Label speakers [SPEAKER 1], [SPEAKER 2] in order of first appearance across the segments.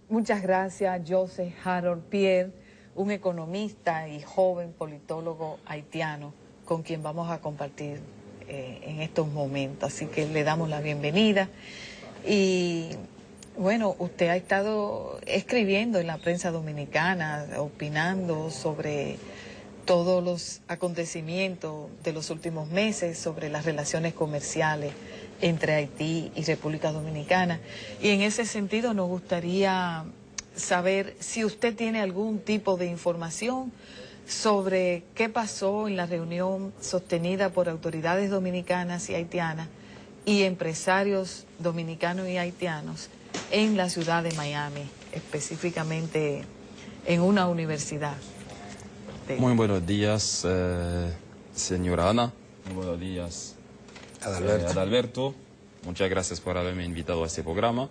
[SPEAKER 1] Muchas gracias, Joseph Harold Pierre, un economista y joven politólogo haitiano con quien vamos a compartir en estos momentos. Así que le damos la bienvenida. Y bueno, usted ha estado escribiendo en la prensa dominicana, opinando sobre todos los acontecimientos de los últimos meses, sobre las relaciones comerciales entre Haití y República Dominicana. Y en ese sentido nos gustaría saber si usted tiene algún tipo de información sobre qué pasó en la reunión sostenida por autoridades dominicanas y haitianas y empresarios dominicanos y haitianos en la ciudad de Miami, específicamente en una universidad.
[SPEAKER 2] Muy buenos días, señora Ana. Muy buenos días, Adalberto. Muchas gracias por haberme invitado a este programa.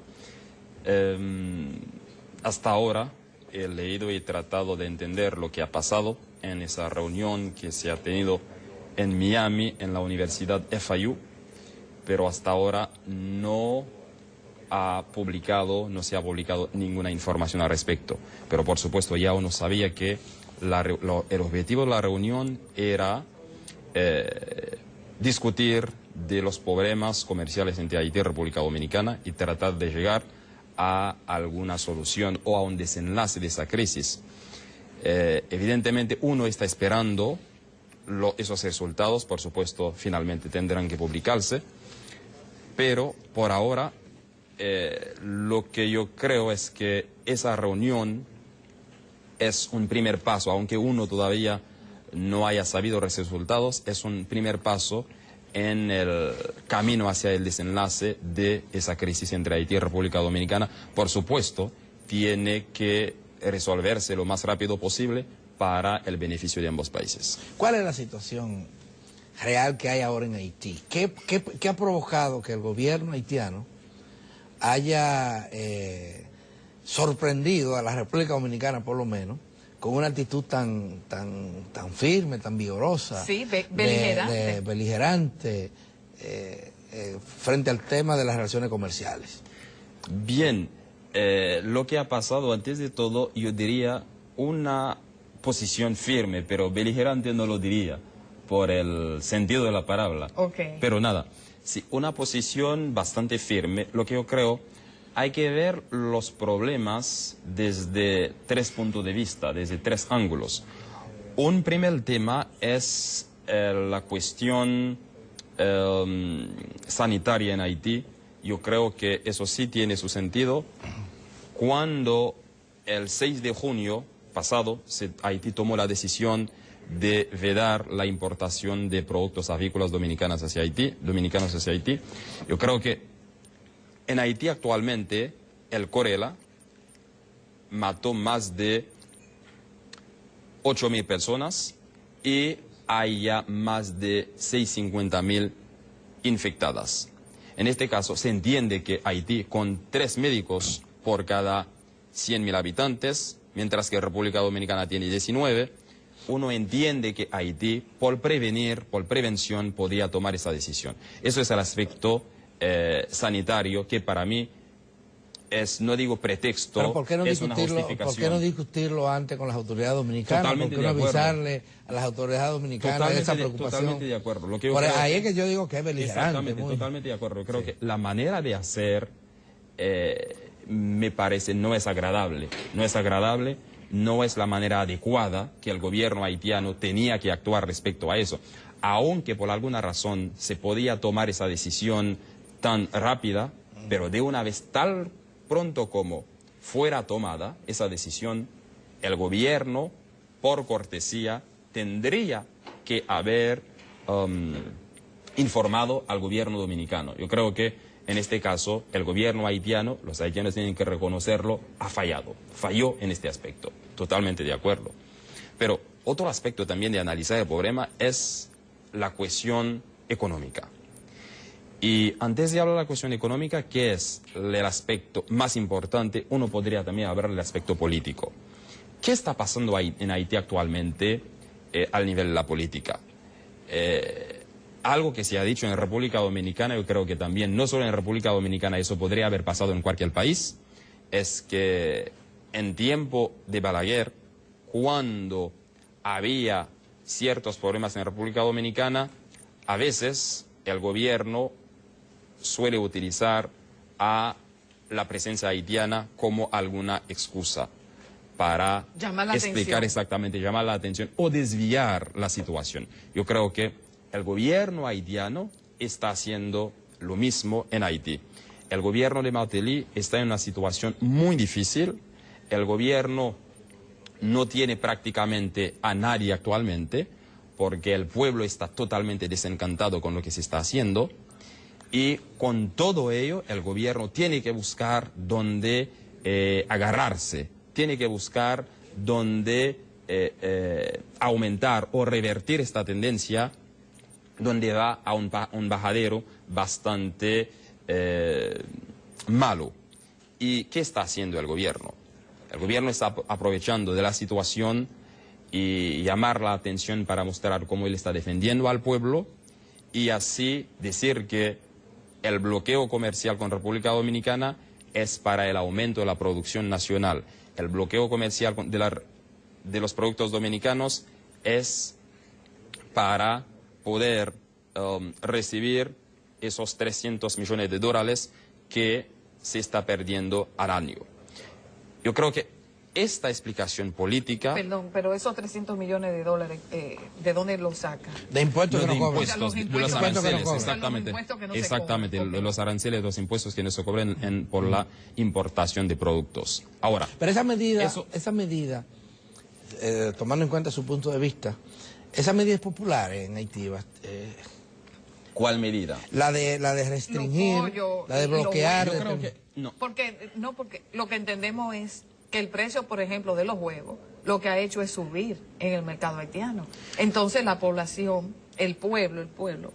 [SPEAKER 2] Hasta ahora he leído y tratado de entender lo que ha pasado en esa reunión que se ha tenido en Miami, en la Universidad FIU, pero hasta ahora no se ha publicado ninguna información al respecto. Pero por supuesto ya uno sabía que el objetivo de la reunión era discutir de los problemas comerciales entre Haití y República Dominicana y tratar de llegar a alguna solución o a un desenlace de esa crisis. Evidentemente uno está esperando esos resultados, por supuesto finalmente tendrán que publicarse, pero por ahora lo que yo creo es que esa reunión es un primer paso, aunque uno todavía no haya sabido los resultados, es un primer paso en el camino hacia el desenlace de esa crisis entre Haití y República Dominicana. Por supuesto, tiene que resolverse lo más rápido posible para el beneficio de ambos países.
[SPEAKER 3] ¿Cuál es la situación real que hay ahora en Haití? ¿Qué ha provocado que el gobierno haitiano haya sorprendido a la República Dominicana, por lo menos, con una actitud tan firme, tan vigorosa,
[SPEAKER 1] sí, beligerante,
[SPEAKER 3] beligerante frente al tema de las relaciones comerciales?
[SPEAKER 2] Bien, lo que ha pasado, antes de todo, yo diría una posición firme, pero beligerante no lo diría, por el sentido de la palabra.
[SPEAKER 1] Okay.
[SPEAKER 2] Pero nada, sí, una posición bastante firme. Lo que yo creo, hay que ver los problemas desde tres puntos de vista, desde tres ángulos. Un primer tema es la cuestión sanitaria en Haití. Yo creo que eso sí tiene su sentido. Cuando el 6 de junio pasado, Haití tomó la decisión de vedar la importación de productos avícolas dominicanos hacia Haití, yo creo que en Haití actualmente el Corela mató más de 8.000 personas y hay ya más de 650.000 infectadas. En este caso se entiende que Haití, con 3 médicos por cada 100.000 habitantes, mientras que República Dominicana tiene 19, uno entiende que Haití, por prevención, podría tomar esa decisión. Eso es el aspecto sanitario que para mí es, no digo pretexto,
[SPEAKER 3] pero ¿por qué no
[SPEAKER 2] es una justificación.
[SPEAKER 3] ¿Por qué no discutirlo antes con las autoridades dominicanas?
[SPEAKER 2] Totalmente
[SPEAKER 3] ¿Por qué no
[SPEAKER 2] de acuerdo.
[SPEAKER 3] avisarle a las autoridades dominicanas de esa preocupación?
[SPEAKER 2] Totalmente de acuerdo. Lo que yo
[SPEAKER 3] por
[SPEAKER 2] creo
[SPEAKER 3] ahí es que yo digo que es beligerante.
[SPEAKER 2] Totalmente de acuerdo. Yo creo que la manera de hacer me parece no es agradable. No es la manera adecuada que el gobierno haitiano tenía que actuar respecto a eso. Aunque por alguna razón se podía tomar esa decisión tan rápida, pero de una vez tan pronto como fuera tomada esa decisión, el gobierno, por cortesía, tendría que haber informado al gobierno dominicano. Yo creo que en este caso el gobierno haitiano, los haitianos tienen que reconocerlo, falló en este aspecto. Totalmente de acuerdo. Pero otro aspecto también de analizar el problema es la cuestión económica. Y antes de hablar de la cuestión económica, que es el aspecto más importante, uno podría también hablar del aspecto político. ¿Qué está pasando en Haití actualmente al nivel de la política? Algo que se ha dicho en República Dominicana, yo creo que también, no solo en República Dominicana, eso podría haber pasado en cualquier país, es que en tiempo de Balaguer, cuando había ciertos problemas en la República Dominicana, a veces el gobierno suele utilizar a la presencia haitiana como alguna excusa para explicar exactamente, llamar la atención o desviar la situación. Yo creo que el gobierno haitiano está haciendo lo mismo en Haití. El gobierno de Martelly está en una situación muy difícil. El gobierno no tiene prácticamente a nadie actualmente, porque el pueblo está totalmente desencantado con lo que se está haciendo. Y con todo ello, el gobierno tiene que buscar dónde agarrarse, tiene que buscar dónde aumentar o revertir esta tendencia, donde va a un bajadero bastante malo. ¿Y qué está haciendo el gobierno? El gobierno está aprovechando de la situación y llamar la atención para mostrar cómo él está defendiendo al pueblo y así decir que el bloqueo comercial con República Dominicana es para el aumento de la producción nacional. El bloqueo comercial de los productos dominicanos es para poder recibir esos 300 millones de dólares que se está perdiendo al año. Yo creo que esta explicación política...
[SPEAKER 1] Perdón, pero esos 300 millones de dólares, ¿de dónde los saca?
[SPEAKER 3] De impuestos que no cobran.
[SPEAKER 2] De los aranceles, exactamente. Exactamente, los aranceles, los impuestos que no se cobran por la importación de productos. Ahora...
[SPEAKER 3] Pero esa medida, tomando en cuenta su punto de vista, esa medida es popular en Haití.
[SPEAKER 2] ¿Cuál medida?
[SPEAKER 3] La de restringir, la de bloquear.
[SPEAKER 2] Yo creo que no.
[SPEAKER 1] Porque lo que entendemos es que el precio, por ejemplo, de los huevos, lo que ha hecho es subir en el mercado haitiano. Entonces la población, el pueblo,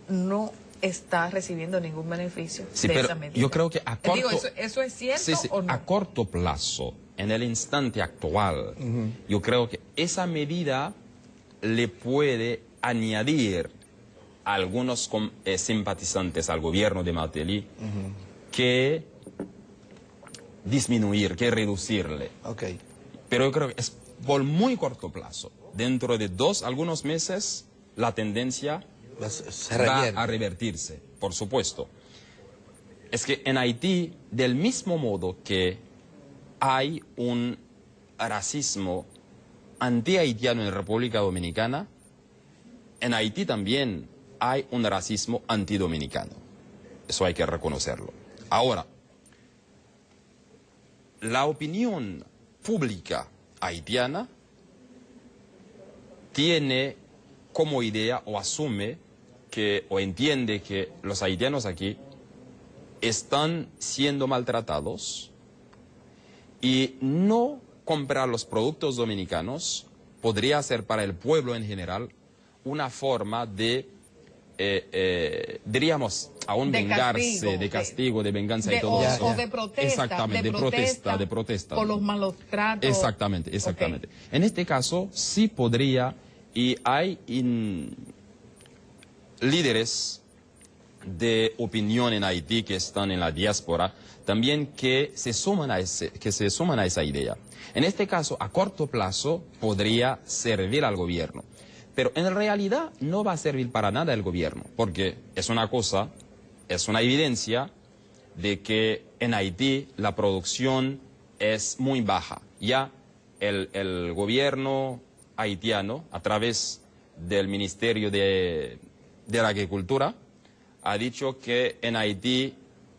[SPEAKER 1] no está recibiendo ningún beneficio de esa medida.
[SPEAKER 2] Yo creo que a corto...
[SPEAKER 1] Digo, ¿eso es cierto o no?
[SPEAKER 2] A corto plazo, en el instante actual, yo creo que esa medida le puede añadir a algunos simpatizantes al gobierno de Martelly que disminuir, que reducirle.
[SPEAKER 3] Okay.
[SPEAKER 2] Pero yo creo que es por muy corto plazo. Dentro de algunos meses, la tendencia va a revertirse, por supuesto. Es que en Haití, del mismo modo que hay un racismo anti-haitiano en la República Dominicana, en Haití también hay un racismo antidominicano. Eso hay que reconocerlo. Ahora, la opinión pública haitiana tiene como idea o asume que o entiende que los haitianos aquí están siendo maltratados y no comprar los productos dominicanos podría ser para el pueblo en general una forma de, diríamos, aún vengarse, de castigo, de venganza y todo eso.
[SPEAKER 1] O de protesta.
[SPEAKER 2] Exactamente, de protesta.
[SPEAKER 1] Por los malos tratos.
[SPEAKER 2] Exactamente. Okay. En este caso sí podría, y hay líderes de opinión en Haití que están en la diáspora, también que se suman a esa idea. En este caso, a corto plazo, podría servir al gobierno. Pero en realidad no va a servir para nada el gobierno, porque es una evidencia de que en Haití la producción es muy baja. Ya el gobierno haitiano, a través del Ministerio de la Agricultura, ha dicho que en Haití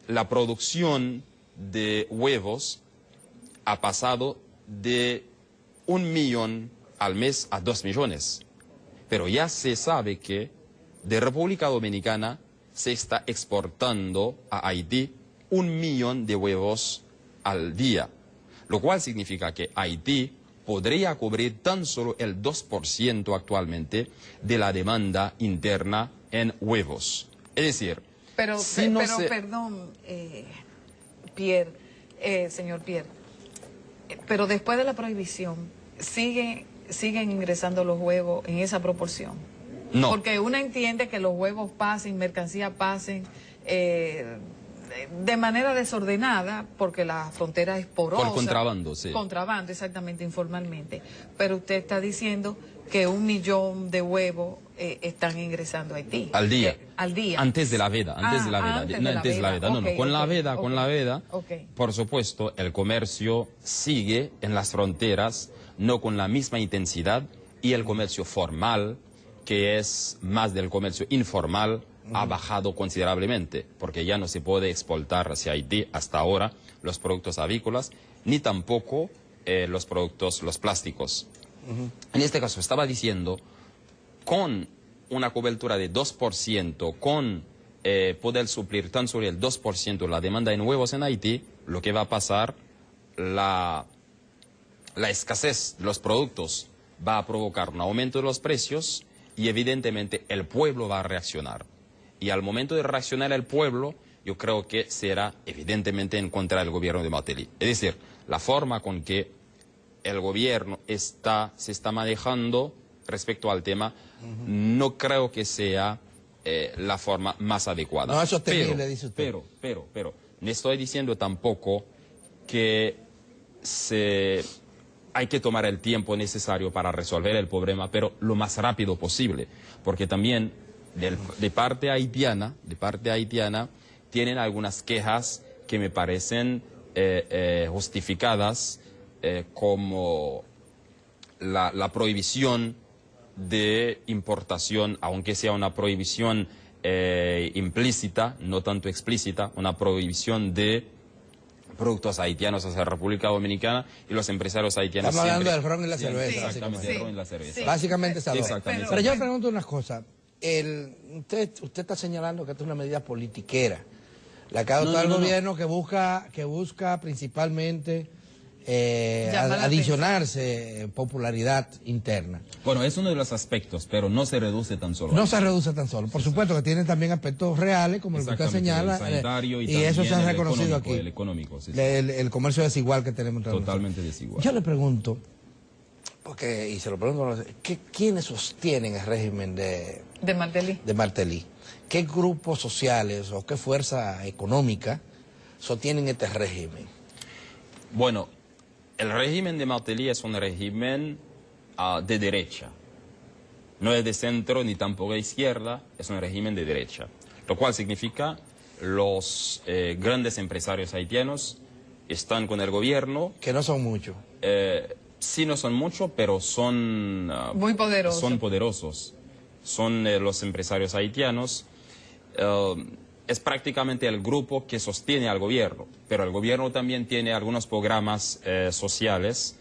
[SPEAKER 2] la producción de huevos ha pasado de 1 millón al mes a 2 millones. Pero ya se sabe que de República Dominicana se está exportando a Haití 1 millón de huevos al día, lo cual significa que Haití podría cubrir tan solo el 2% actualmente de la demanda interna en huevos. Es decir,
[SPEAKER 1] perdón, Pierre, señor Pierre, pero después de la prohibición, ¿siguen ingresando los huevos en esa proporción?
[SPEAKER 2] No.
[SPEAKER 1] Porque uno entiende que los huevos pasen, mercancías pasen, de manera desordenada, porque la frontera es porosa.
[SPEAKER 2] Por contrabando, sí.
[SPEAKER 1] Contrabando, exactamente, informalmente. Pero usted está diciendo que 1 millón de huevos están ingresando a Haití.
[SPEAKER 2] Al día.
[SPEAKER 1] Al día.
[SPEAKER 2] Antes de la veda, antes de la veda.
[SPEAKER 1] Antes
[SPEAKER 2] No,
[SPEAKER 1] de la
[SPEAKER 2] antes de la
[SPEAKER 1] veda.
[SPEAKER 2] veda. No, no, con la veda,
[SPEAKER 1] Ok.
[SPEAKER 2] con la veda,
[SPEAKER 1] Ok.
[SPEAKER 2] por supuesto, el comercio sigue en las fronteras, no con la misma intensidad, y el comercio formal, que es más del comercio informal, ha bajado considerablemente, porque ya no se puede exportar hacia Haití hasta ahora los productos avícolas, ni tampoco los plásticos. En este caso, estaba diciendo, con una cobertura de 2%, con poder suplir tan solo el 2% la demanda en huevos en Haití, lo que va a pasar, la escasez de los productos va a provocar un aumento de los precios y evidentemente el pueblo va a reaccionar. Y al momento de reaccionar el pueblo, yo creo que será evidentemente en contra del gobierno de Martelly. Es decir, la forma con que el gobierno se está manejando respecto al tema, no creo que sea la forma más adecuada.
[SPEAKER 3] No es sostenible, dice usted.
[SPEAKER 2] Pero, no estoy diciendo tampoco que hay que tomar el tiempo necesario para resolver el problema, pero lo más rápido posible, porque también de parte haitiana tienen algunas quejas que me parecen justificadas, como la prohibición de importación, aunque sea una prohibición implícita, no tanto explícita, una prohibición de productos haitianos hacia la República Dominicana, y los empresarios haitianos
[SPEAKER 3] Estamos hablando
[SPEAKER 2] siempre...
[SPEAKER 3] del ron y la cerveza,
[SPEAKER 2] Exactamente,
[SPEAKER 3] básicamente.
[SPEAKER 2] del ron y la cerveza.
[SPEAKER 1] Sí.
[SPEAKER 3] Básicamente esas dos.
[SPEAKER 2] Exactamente.
[SPEAKER 3] Pero yo le pregunto una cosa. Usted está señalando que esto es una medida politiquera. La que ha adoptado el gobierno que busca principalmente
[SPEAKER 1] Llamar la
[SPEAKER 3] adicionarse popularidad interna.
[SPEAKER 2] Bueno, es uno de los aspectos, pero no se reduce tan solo.
[SPEAKER 3] No se reduce tan solo. Por supuesto que tienen también aspectos reales, como el que usted señala.
[SPEAKER 2] El sanitario y
[SPEAKER 3] eso se ha
[SPEAKER 2] también el
[SPEAKER 3] reconocido
[SPEAKER 2] económico,
[SPEAKER 3] aquí.
[SPEAKER 2] el económico, sí, sí.
[SPEAKER 3] El comercio desigual que tenemos entre
[SPEAKER 2] Totalmente
[SPEAKER 3] nosotros.
[SPEAKER 2] desigual.
[SPEAKER 3] Yo le pregunto, y se lo pregunto, ¿quiénes sostienen el régimen
[SPEAKER 1] De Martelly.
[SPEAKER 3] de Martelly? ¿Qué grupos sociales o qué fuerza económica sostienen este régimen?
[SPEAKER 2] Bueno, el régimen de Martelly es un régimen de derecha. No es de centro ni tampoco de izquierda, es un régimen de derecha. Lo cual significa los grandes empresarios haitianos están con el gobierno.
[SPEAKER 3] Que no son muchos.
[SPEAKER 2] Sí, no son muchos, pero son...
[SPEAKER 1] Muy poderosos.
[SPEAKER 2] Son poderosos. Son los empresarios haitianos. Es prácticamente el grupo que sostiene al gobierno, pero el gobierno también tiene algunos programas sociales,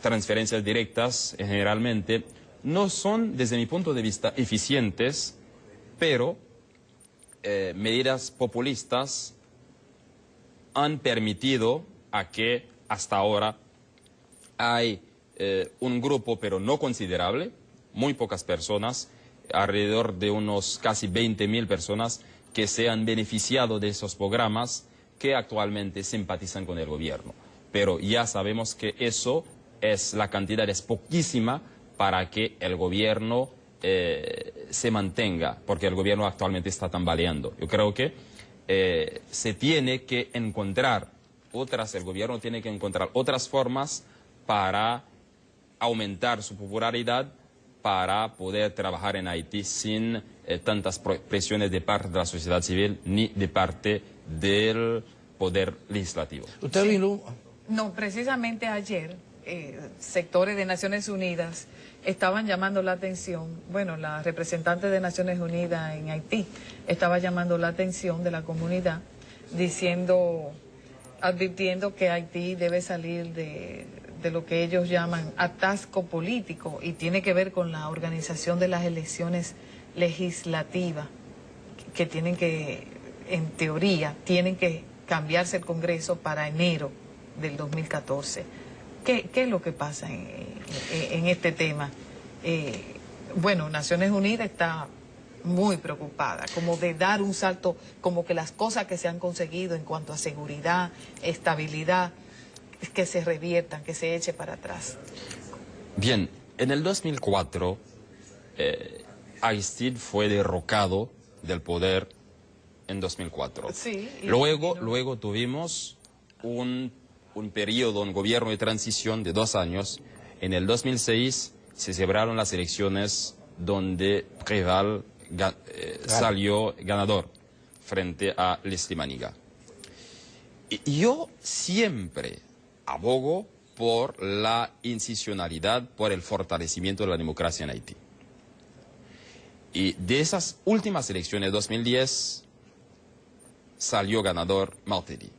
[SPEAKER 2] transferencias directas generalmente, no son desde mi punto de vista eficientes, pero medidas populistas han permitido a que hasta ahora hay un grupo, pero no considerable, muy pocas personas, alrededor de unos casi 20.000 personas que se han beneficiado de esos programas que actualmente simpatizan con el gobierno. Pero ya sabemos que la cantidad es poquísima para que el gobierno se mantenga, porque el gobierno actualmente está tambaleando. Yo creo que se tiene que encontrar el gobierno tiene que encontrar otras formas para aumentar su popularidad, para poder trabajar en Haití sin tantas presiones de parte de la sociedad civil ni de parte del poder legislativo.
[SPEAKER 3] ¿Usted vino?
[SPEAKER 1] No, precisamente ayer sectores de Naciones Unidas estaban llamando la atención, bueno, la representante de Naciones Unidas en Haití estaba llamando la atención de la comunidad, advirtiendo que Haití debe salir de lo que ellos llaman atasco político, y tiene que ver con la organización de las elecciones legislativas, que tienen que, en teoría, tienen que cambiarse el Congreso para enero del 2014. ¿Qué es lo que pasa en este tema? Bueno, Naciones Unidas está muy preocupada, como de dar un salto, como que las cosas que se han conseguido en cuanto a seguridad, estabilidad, que se reviertan, que se eche para atrás.
[SPEAKER 2] Bien, en el 2004, Aristide fue derrocado del poder en 2004.
[SPEAKER 1] Sí,
[SPEAKER 2] Luego tuvimos un periodo, un gobierno de transición de 2 años. En el 2006 se celebraron las elecciones donde Préval salió ganador frente a Leslie Maniga. Y yo siempre abogo por la institucionalidad, por el fortalecimiento de la democracia en Haití. Y de esas últimas elecciones de 2010 salió ganador Martelly.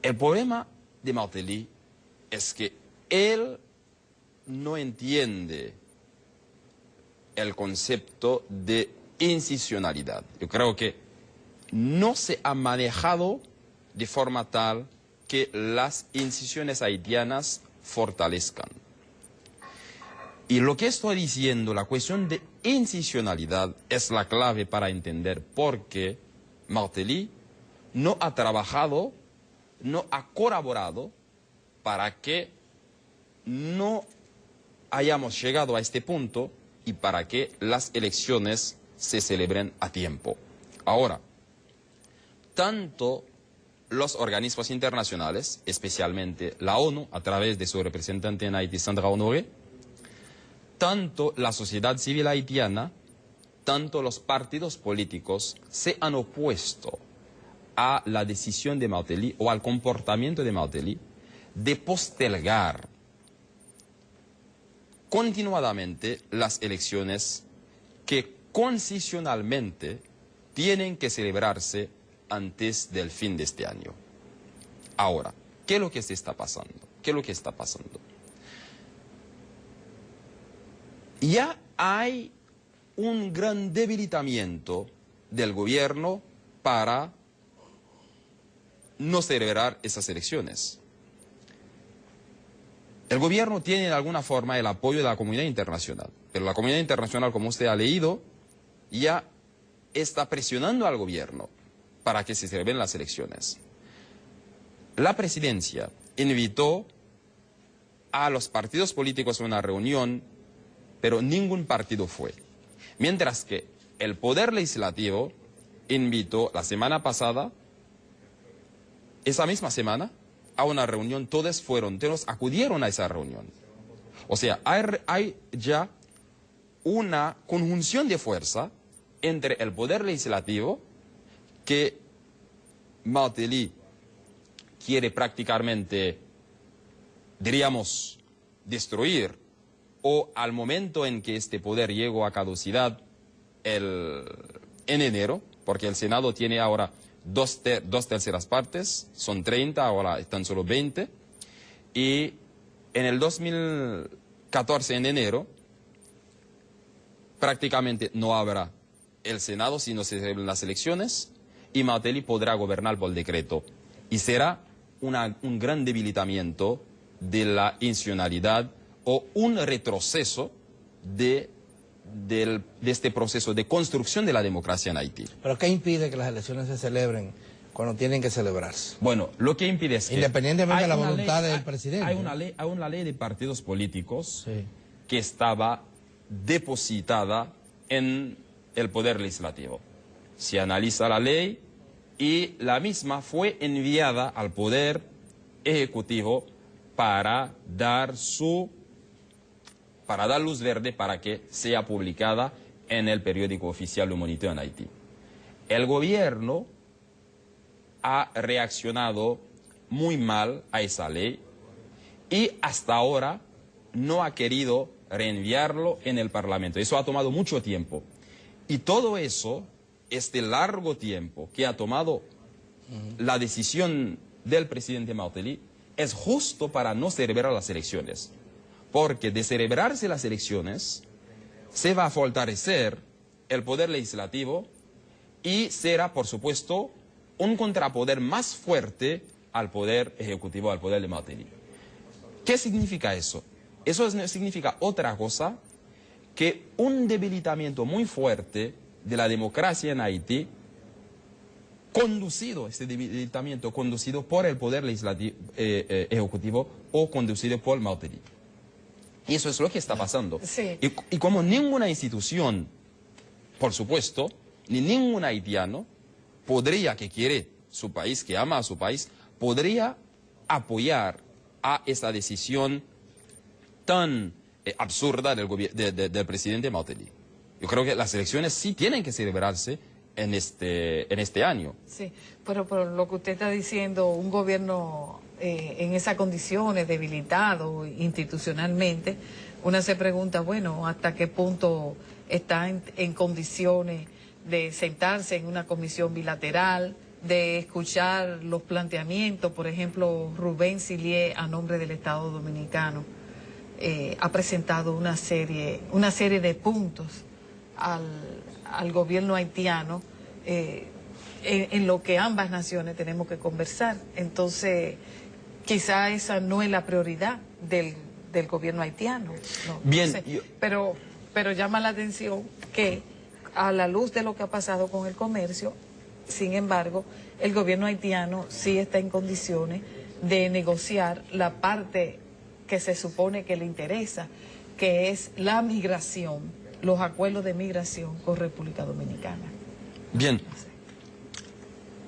[SPEAKER 2] El problema de Martelly es que él no entiende el concepto de institucionalidad. Yo creo que no se ha manejado de forma tal que las instituciones haitianas fortalezcan. Y lo que estoy diciendo, la cuestión de institucionalidad es la clave para entender por qué Martelly no ha trabajado, no ha colaborado para que no hayamos llegado a este punto y para que las elecciones se celebren a tiempo. Ahora, tanto los organismos internacionales, especialmente la ONU, a través de su representante en Haití, Sandra Honoré, tanto la sociedad civil haitiana, tanto los partidos políticos se han opuesto a la decisión de Martelly o al comportamiento de Martelly de postergar continuadamente las elecciones que constitucionalmente tienen que celebrarse antes del fin de este año. Ahora, ¿qué es lo que se está pasando? ¿Qué es lo que está pasando? Ya hay un gran debilitamiento del gobierno para no celebrar esas elecciones. El gobierno tiene de alguna forma el apoyo de la comunidad internacional, pero la comunidad internacional, como usted ha leído, ya está presionando al gobierno para que se celebren las elecciones. La presidencia invitó a los partidos políticos a una reunión, pero ningún partido fue. Mientras que el Poder Legislativo invitó la semana pasada, esa misma semana, a una reunión, todos acudieron a esa reunión. O sea, hay ya una conjunción de fuerza entre el Poder Legislativo, que Martelly quiere prácticamente, diríamos, destruir, o al momento en que este poder llegó a caducidad en enero, porque el Senado tiene ahora dos terceras partes, son 30, ahora están solo 20, y en el 2014, en enero, prácticamente no habrá el Senado si no se celebran las elecciones, y Martelly podrá gobernar por decreto. Y será un gran debilitamiento de la institucionalidad o un retroceso de este proceso de construcción de la democracia en Haití.
[SPEAKER 3] ¿Pero qué impide que las elecciones se celebren cuando tienen que celebrarse?
[SPEAKER 2] Bueno, lo que impide es que...
[SPEAKER 3] Independientemente de la voluntad del presidente.
[SPEAKER 2] Hay una ley de partidos políticos,
[SPEAKER 3] sí,
[SPEAKER 2] que estaba depositada en el Poder Legislativo. Se analiza la ley y la misma fue enviada al Poder Ejecutivo para dar luz verde para que sea publicada en el periódico oficial Le Moniteur en Haití. El gobierno ha reaccionado muy mal a esa ley y hasta ahora no ha querido reenviarlo en el Parlamento. Eso ha tomado mucho tiempo. Y todo eso, este largo tiempo que ha tomado la decisión del presidente Martelly, es justo para no celebrar las elecciones. Porque de celebrarse las elecciones, se va a fortalecer el Poder Legislativo y será, por supuesto, un contrapoder más fuerte al Poder Ejecutivo, al Poder de Martelly. ¿Qué significa eso? Eso significa otra cosa que un debilitamiento muy fuerte de la democracia en Haití, este debilitamiento conducido por el Poder Legislativo, Ejecutivo o conducido por Martelly. Y eso es lo que está pasando.
[SPEAKER 1] Sí.
[SPEAKER 2] Y como ninguna institución, por supuesto, ni ningún haitiano podría, que quiere su país, que ama a su país, podría apoyar a esa decisión tan absurda del presidente Martelly. Yo creo que las elecciones sí tienen que celebrarse en este año.
[SPEAKER 1] Sí, pero lo que usted está diciendo, un gobierno en esas condiciones, debilitado institucionalmente, uno se pregunta, bueno, ¿hasta qué punto está en condiciones de sentarse en una comisión bilateral, de escuchar los planteamientos? Por ejemplo, Rubén Silié, a nombre del Estado Dominicano, ha presentado una serie de puntos al gobierno haitiano en lo que ambas naciones tenemos que conversar. Entonces, quizá esa no es la prioridad del gobierno haitiano.
[SPEAKER 2] Bien,
[SPEAKER 1] no sé. Pero llama la atención que, a la luz de lo que ha pasado con el comercio, sin embargo, el gobierno haitiano sí está en condiciones de negociar la parte que se supone que le interesa, que es la migración, los acuerdos de migración con República Dominicana.
[SPEAKER 2] Bien,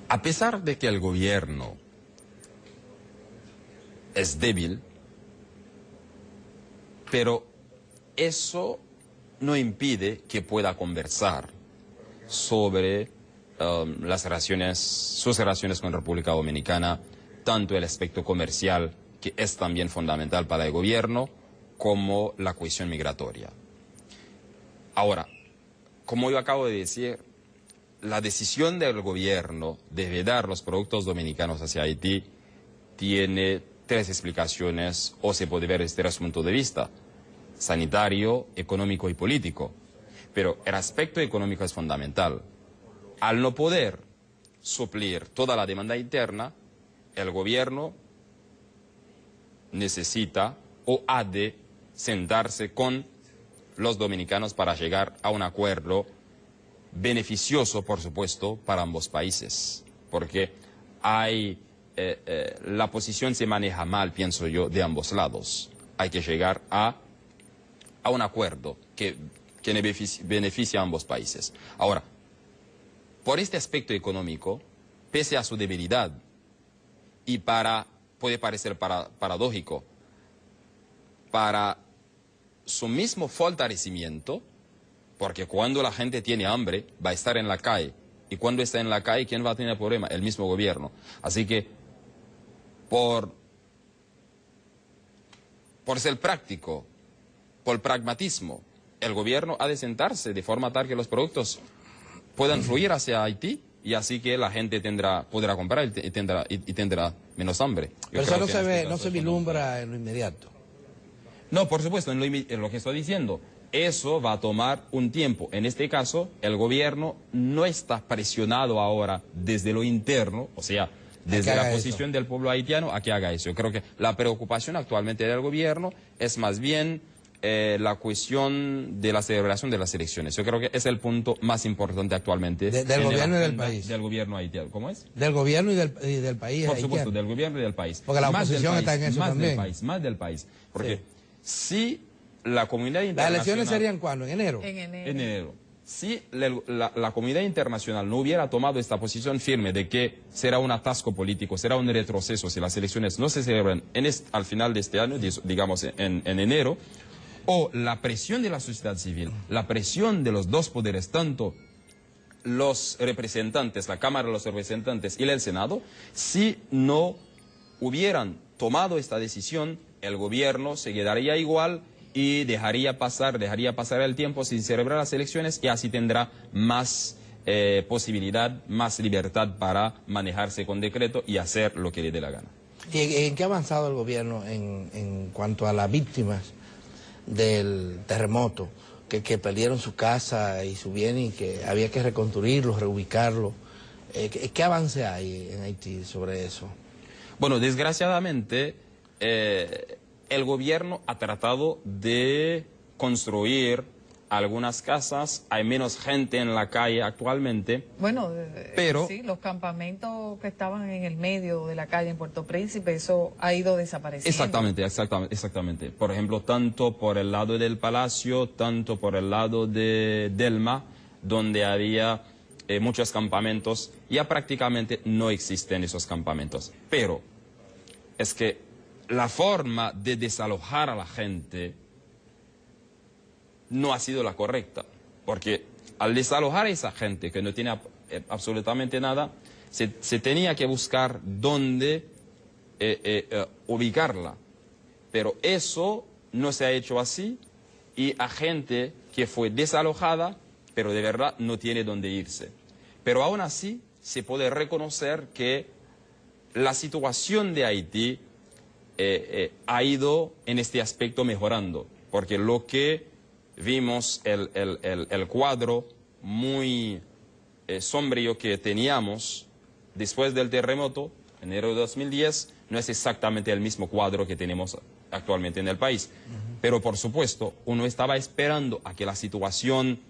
[SPEAKER 2] a pesar de que el gobierno es débil, pero eso no impide que pueda conversar sobre sus relaciones con República Dominicana, tanto el aspecto comercial, que es también fundamental para el gobierno, como la cuestión migratoria. Ahora, como yo acabo de decir, la decisión del gobierno de vedar los productos dominicanos hacia Haití tiene tres explicaciones, o se puede ver desde tres puntos de vista: sanitario, económico y político. Pero el aspecto económico es fundamental. Al no poder suplir toda la demanda interna, el gobierno necesita o ha de sentarse con los dominicanos para llegar a un acuerdo beneficioso, por supuesto, para ambos países. Porque la posición se maneja mal, pienso yo, de ambos lados. Hay que llegar a un acuerdo que beneficie a ambos países. Ahora, por este aspecto económico, pese a su debilidad, y puede parecer paradójico, para su mismo fortalecimiento, porque cuando la gente tiene hambre, va a estar en la calle, y cuando está en la calle, ¿quién va a tener problema? El mismo gobierno. Así que, por ser práctico, por pragmatismo, el gobierno ha de sentarse de forma tal que los productos puedan fluir hacia Haití, y así que la gente podrá comprar y tendrá menos hambre.
[SPEAKER 3] Pero eso no se vislumbra en lo inmediato.
[SPEAKER 2] No, por supuesto, en lo que estoy diciendo, eso va a tomar un tiempo. En este caso, el gobierno no está presionado ahora desde lo interno, o sea, desde la posición del pueblo haitiano, a que haga eso. Yo creo que la preocupación actualmente del gobierno es más bien la cuestión de la celebración de las elecciones. Yo creo que es el punto más importante actualmente.
[SPEAKER 3] Del gobierno y del país.
[SPEAKER 2] Del gobierno haitiano. ¿Cómo es?
[SPEAKER 3] Del gobierno y del país.
[SPEAKER 2] Por supuesto, del gobierno y del país.
[SPEAKER 3] Porque la oposición está en eso también.
[SPEAKER 2] Más del país. Porque si la comunidad internacional...
[SPEAKER 3] ¿Las elecciones serían cuándo? ¿En enero?
[SPEAKER 1] En enero.
[SPEAKER 2] En enero. Si la comunidad internacional no hubiera tomado esta posición firme de que será un atasco político, será un retroceso si las elecciones no se celebran al final de este año, digamos en enero, o la presión de la sociedad civil, la presión de los dos poderes, tanto los representantes, la Cámara de los Representantes y el Senado, si no hubieran tomado esta decisión, el gobierno se quedaría igual y dejaría pasar el tiempo sin celebrar las elecciones, y así tendrá más posibilidad, más libertad para manejarse con decreto y hacer lo que le dé la gana.
[SPEAKER 3] ¿Y en qué ha avanzado el gobierno en cuanto a las víctimas del terremoto, que perdieron su casa y su bien y que había que reconstruirlos, reubicarlos? ¿Qué avance hay en Haití sobre eso?
[SPEAKER 2] Bueno, desgraciadamente, el gobierno ha tratado de construir algunas casas, hay menos gente en la calle actualmente.
[SPEAKER 1] Bueno,
[SPEAKER 2] pero
[SPEAKER 1] sí, los campamentos que estaban en el medio de la calle en Puerto Príncipe, eso ha ido desapareciendo.
[SPEAKER 2] Exactamente. Por ejemplo, tanto por el lado del Palacio, tanto por el lado de Delma, donde había muchos campamentos, ya prácticamente no existen esos campamentos. Pero es que la forma de desalojar a la gente no ha sido la correcta, porque al desalojar a esa gente que no tiene absolutamente nada, se tenía que buscar dónde ubicarla. Pero eso no se ha hecho así, y a gente que fue desalojada, pero de verdad no tiene dónde irse. Pero aún así se puede reconocer que la situación de Haití ha ido en este aspecto mejorando, porque lo que vimos, el cuadro muy sombrío que teníamos después del terremoto, en enero de 2010, no es exactamente el mismo cuadro que tenemos actualmente en el país. Pero por supuesto, uno estaba esperando a que la situación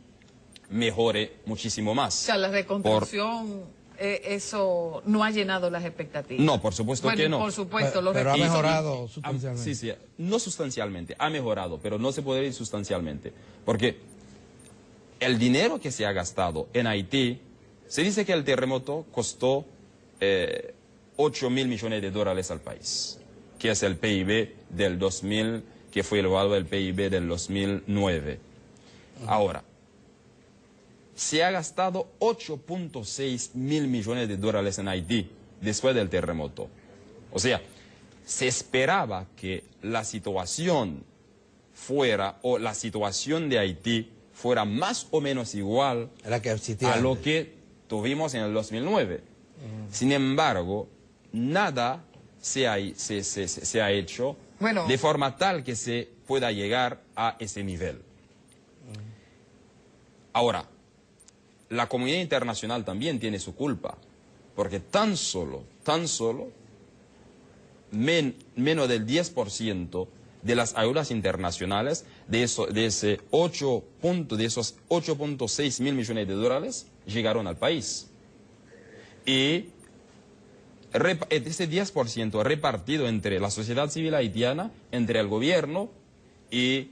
[SPEAKER 2] mejore muchísimo más.
[SPEAKER 1] O sea, la reconstrucción, eso no ha llenado las expectativas.
[SPEAKER 2] No, por supuesto que no.
[SPEAKER 1] Por supuesto,
[SPEAKER 3] pero ha mejorado sustancialmente.
[SPEAKER 2] Sí, no sustancialmente, ha mejorado, pero no se puede ir sustancialmente. Porque el dinero que se ha gastado en Haití, se dice que el terremoto costó 8.000 millones de dólares al país, que es el PIB del 2000, que fue elevado al PIB del 2009. Ahora, se ha gastado 8.6 mil millones de dólares en Haití después del terremoto. O sea, se esperaba que la situación fuera, o la situación de Haití fuera más o menos igual a lo que tuvimos en el 2009. Sin embargo, nada se ha hecho de forma tal que se pueda llegar a ese nivel. Ahora, la comunidad internacional también tiene su culpa, porque tan solo menos del 10% de las ayudas internacionales, de esos 8.6 mil millones de dólares, llegaron al país. Y ese 10% repartido entre la sociedad civil haitiana, entre el gobierno, y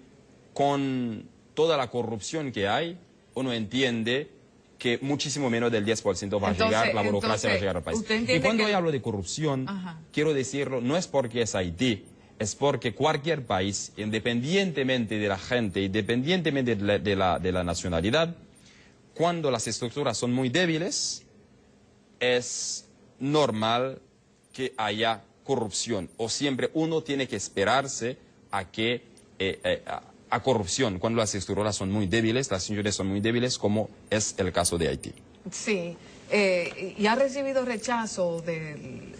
[SPEAKER 2] con toda la corrupción que hay, uno entiende que muchísimo menos del 10% va a llegar, la burocracia va a llegar al país. Y cuando yo hablo de corrupción, quiero decirlo, no es porque es Haití, es porque cualquier país, independientemente de la gente, independientemente de la nacionalidad, cuando las estructuras son muy débiles, es normal que haya corrupción, o siempre uno tiene que esperarse a que a corrupción cuando las estructuras son muy débiles, las instituciones son muy débiles, como es el caso de Haití.
[SPEAKER 1] Sí, y ha recibido rechazo de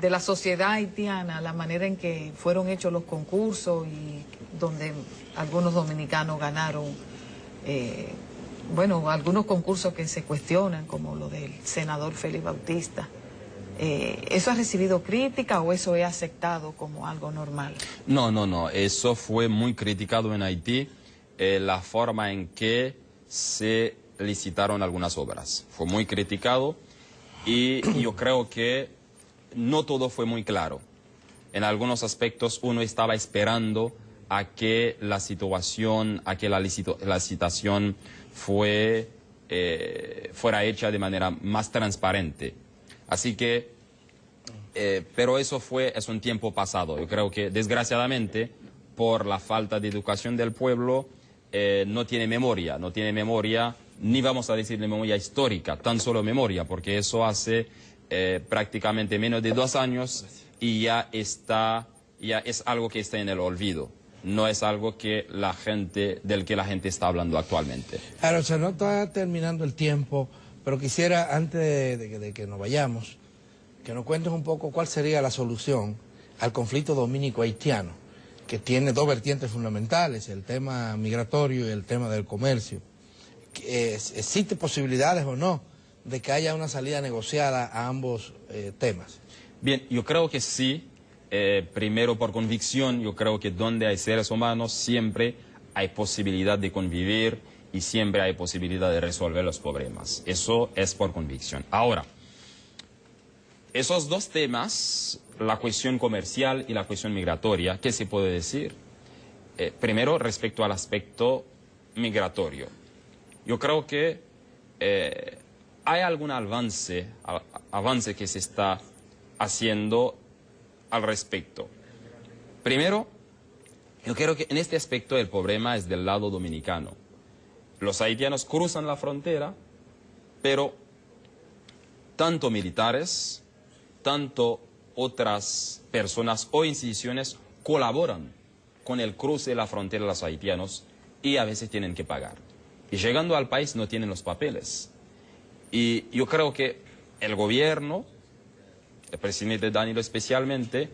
[SPEAKER 1] la sociedad haitiana, la manera en que fueron hechos los concursos y donde algunos dominicanos ganaron, algunos concursos que se cuestionan, como lo del senador Félix Bautista. ¿Eso ha recibido crítica o eso es aceptado como algo normal?
[SPEAKER 2] No, eso fue muy criticado en Haití, la forma en que se licitaron algunas obras. Fue muy criticado y yo creo que no todo fue muy claro. En algunos aspectos uno estaba esperando a que la situación, a que la licitación fuera hecha de manera más transparente. Así que, pero eso es un tiempo pasado. Yo creo que, desgraciadamente, por la falta de educación del pueblo, no tiene memoria, ni vamos a decir memoria histórica, tan solo memoria, porque eso hace prácticamente menos de 2 años y ya es algo que está en el olvido. No es algo del que la gente está hablando actualmente.
[SPEAKER 3] Claro, o sea, no está terminando el tiempo. Pero quisiera, antes de que nos vayamos, que nos cuentes un poco cuál sería la solución al conflicto dominico-haitiano, que tiene 2 vertientes fundamentales, el tema migratorio y el tema del comercio. ¿Existen posibilidades o no de que haya una salida negociada a ambos temas?
[SPEAKER 2] Bien, yo creo que sí. Primero, por convicción, yo creo que donde hay seres humanos siempre hay posibilidad de convivir y siempre hay posibilidad de resolver los problemas. Eso es por convicción. Ahora, esos 2 temas, la cuestión comercial y la cuestión migratoria, ¿qué se puede decir? Primero, respecto al aspecto migratorio. Yo creo que hay algún avance que se está haciendo al respecto. Primero, yo creo que en este aspecto el problema es del lado dominicano. Los haitianos cruzan la frontera, pero tanto militares, tanto otras personas o instituciones colaboran con el cruce de la frontera de los haitianos y a veces tienen que pagar. Y llegando al país no tienen los papeles. Y yo creo que el gobierno, el presidente Danilo especialmente,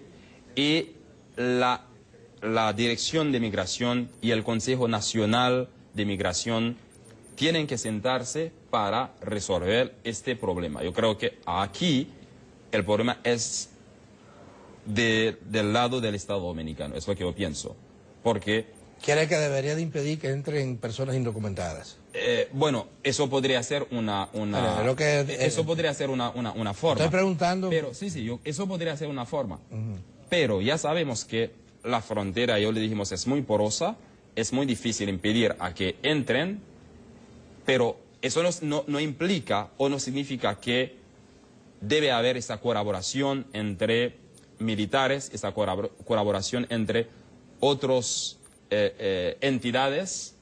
[SPEAKER 2] y la Dirección de Migración y el Consejo Nacional de Migración tienen que sentarse para resolver este problema. Yo creo que aquí el problema es del lado del Estado dominicano, es lo que yo pienso, porque...
[SPEAKER 3] ¿Quiere que debería de impedir que entren personas indocumentadas?
[SPEAKER 2] Bueno, eso podría ser eso podría ser una forma.
[SPEAKER 3] Estoy preguntando...
[SPEAKER 2] Pero eso podría ser una forma. Pero ya sabemos que la frontera, yo le dijimos, es muy porosa, es muy difícil impedir a que entren, pero eso no implica o no significa que debe haber esa colaboración entre militares, esa colaboración entre otras entidades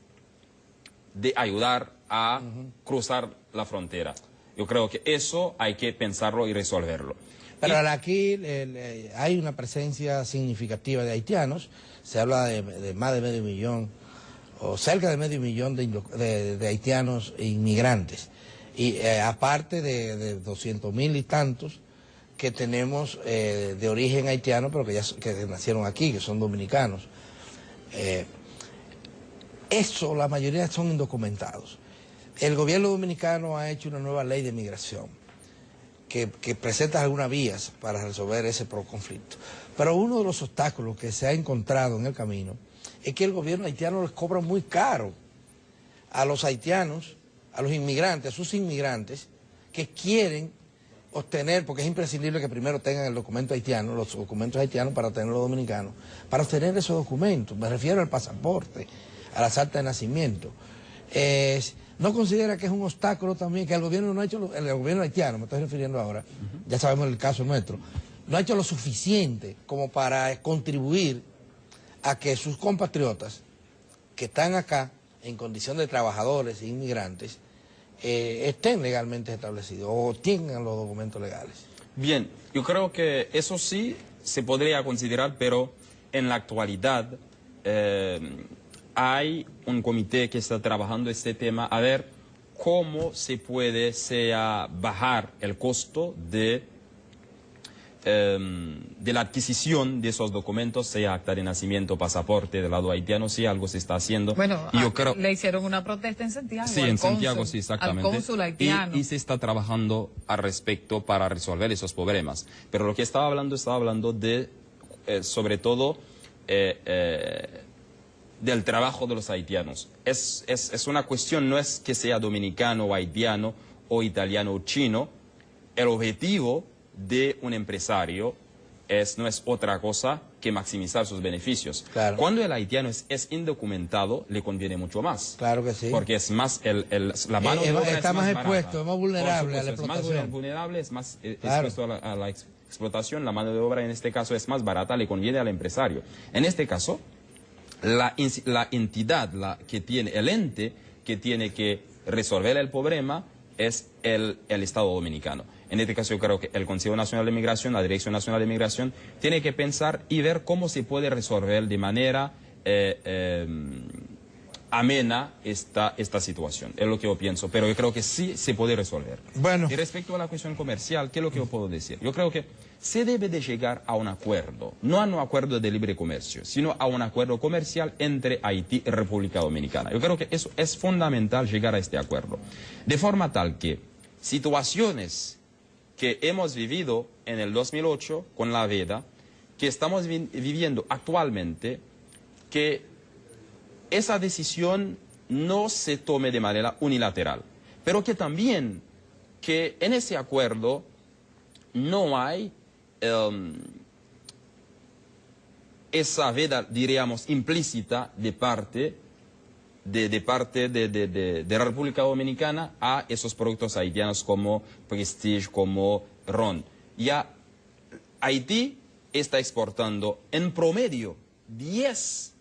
[SPEAKER 2] de ayudar a cruzar la frontera. Yo creo que eso hay que pensarlo y resolverlo.
[SPEAKER 3] Pero aquí hay una presencia significativa de haitianos, se habla de más de 500,000 o cerca de 500,000 de haitianos inmigrantes, y aparte de 200,000 y tantos que tenemos de origen haitiano, pero que nacieron aquí, que son dominicanos. La mayoría son indocumentados. El gobierno dominicano ha hecho una nueva ley de migración que presenta algunas vías para resolver ese conflicto. Pero uno de los obstáculos que se ha encontrado en el camino es que el gobierno haitiano les cobra muy caro a los haitianos, a los inmigrantes, a sus inmigrantes que quieren obtener, porque es imprescindible que primero tengan el documento haitiano, los documentos haitianos para obtener los dominicanos, para obtener esos documentos, me refiero al pasaporte, a las actas de nacimiento. ¿No considera que es un obstáculo también que el gobierno no ha hecho, el gobierno haitiano, me estoy refiriendo ahora, ya sabemos el caso nuestro, no ha hecho lo suficiente como para contribuir a que sus compatriotas que están acá en condición de trabajadores e inmigrantes estén legalmente establecidos o tengan los documentos legales?
[SPEAKER 2] Bien, yo creo que eso sí se podría considerar, pero en la actualidad hay un comité que está trabajando este tema a ver cómo se puede bajar el costo de la adquisición de esos documentos, sea acta de nacimiento, pasaporte del lado haitiano, sí, algo se está haciendo.
[SPEAKER 1] Bueno,
[SPEAKER 2] y yo creo...
[SPEAKER 1] le hicieron una protesta en Santiago.
[SPEAKER 2] Sí, en Santiago, sí, exactamente.
[SPEAKER 1] Al cónsul haitiano.
[SPEAKER 2] Y se está trabajando al respecto para resolver esos problemas. Pero lo que estaba hablando de, sobre todo, del trabajo de los haitianos. Es una cuestión, no es que sea dominicano o haitiano o italiano o chino. El objetivo de un empresario no es otra cosa que maximizar sus beneficios.
[SPEAKER 3] Claro.
[SPEAKER 2] Cuando el haitiano es indocumentado, le conviene mucho más.
[SPEAKER 3] Claro que sí.
[SPEAKER 2] Porque es más, la mano de obra
[SPEAKER 3] está
[SPEAKER 2] es
[SPEAKER 3] más expuesto,
[SPEAKER 2] barata.
[SPEAKER 3] es más vulnerable a la explotación.
[SPEAKER 2] Es más vulnerable, es más
[SPEAKER 3] Claro.
[SPEAKER 2] expuesto a la explotación. La mano de obra en este caso es más barata, le conviene al empresario. En este caso, la entidad el ente que tiene que resolver el problema es el Estado dominicano. En este caso yo creo que el Consejo Nacional de Migración, la Dirección Nacional de Migración, tiene que pensar y ver cómo se puede resolver de manera amena esta situación. Es lo que yo pienso, pero yo creo que sí se puede resolver.
[SPEAKER 3] Bueno.
[SPEAKER 2] Y respecto a la cuestión comercial, ¿qué es lo que yo puedo decir? Yo creo que se debe de llegar a un acuerdo, no a un acuerdo de libre comercio, sino a un acuerdo comercial entre Haití y República Dominicana. Yo creo que eso es fundamental, llegar a este acuerdo. De forma tal que situaciones que hemos vivido en el 2008 con la veda, que estamos viviendo actualmente, que esa decisión no se tome de manera unilateral, pero que también que en ese acuerdo no hay esa veda, diríamos, implícita de parte de parte de la República Dominicana a esos productos haitianos como Prestige, como ron. Ya Haití está exportando en promedio 10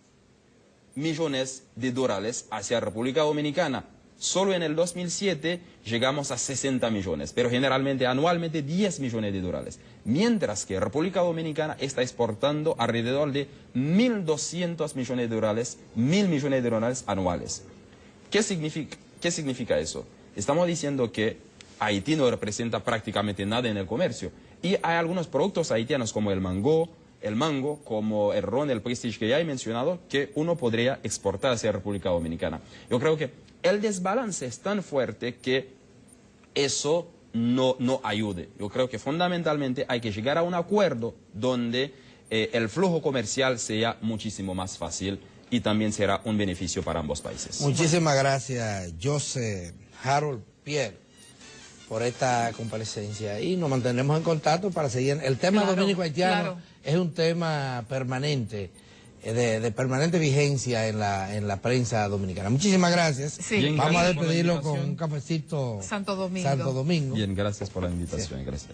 [SPEAKER 2] millones de dólares hacia República Dominicana. Solo en el 2007 llegamos a 60 millones, pero generalmente anualmente 10 millones de dólares. Mientras que República Dominicana está exportando alrededor de 1.200 millones de dólares, 1.000 millones de dólares anuales. ¿Qué significa eso? Estamos diciendo que Haití no representa prácticamente nada en el comercio. Y hay algunos productos haitianos como el mango, como el ron, el Prestige que ya he mencionado, que uno podría exportar hacia República Dominicana. Yo creo que el desbalance es tan fuerte que eso no ayude. Yo creo que fundamentalmente hay que llegar a un acuerdo donde el flujo comercial sea muchísimo más fácil y también será un beneficio para ambos países.
[SPEAKER 3] Muchísimas gracias, José Harold Pierre, por esta comparecencia, y nos mantenemos en contacto para seguir. El tema dominico-haitiano es un tema permanente, de permanente vigencia en la prensa dominicana. Muchísimas gracias.
[SPEAKER 1] Sí.
[SPEAKER 2] Bien,
[SPEAKER 3] vamos
[SPEAKER 2] gracias
[SPEAKER 3] a despedirlo con un cafecito
[SPEAKER 1] Santo Domingo.
[SPEAKER 3] Santo Domingo.
[SPEAKER 2] Bien, gracias por la invitación. Sí. Gracias.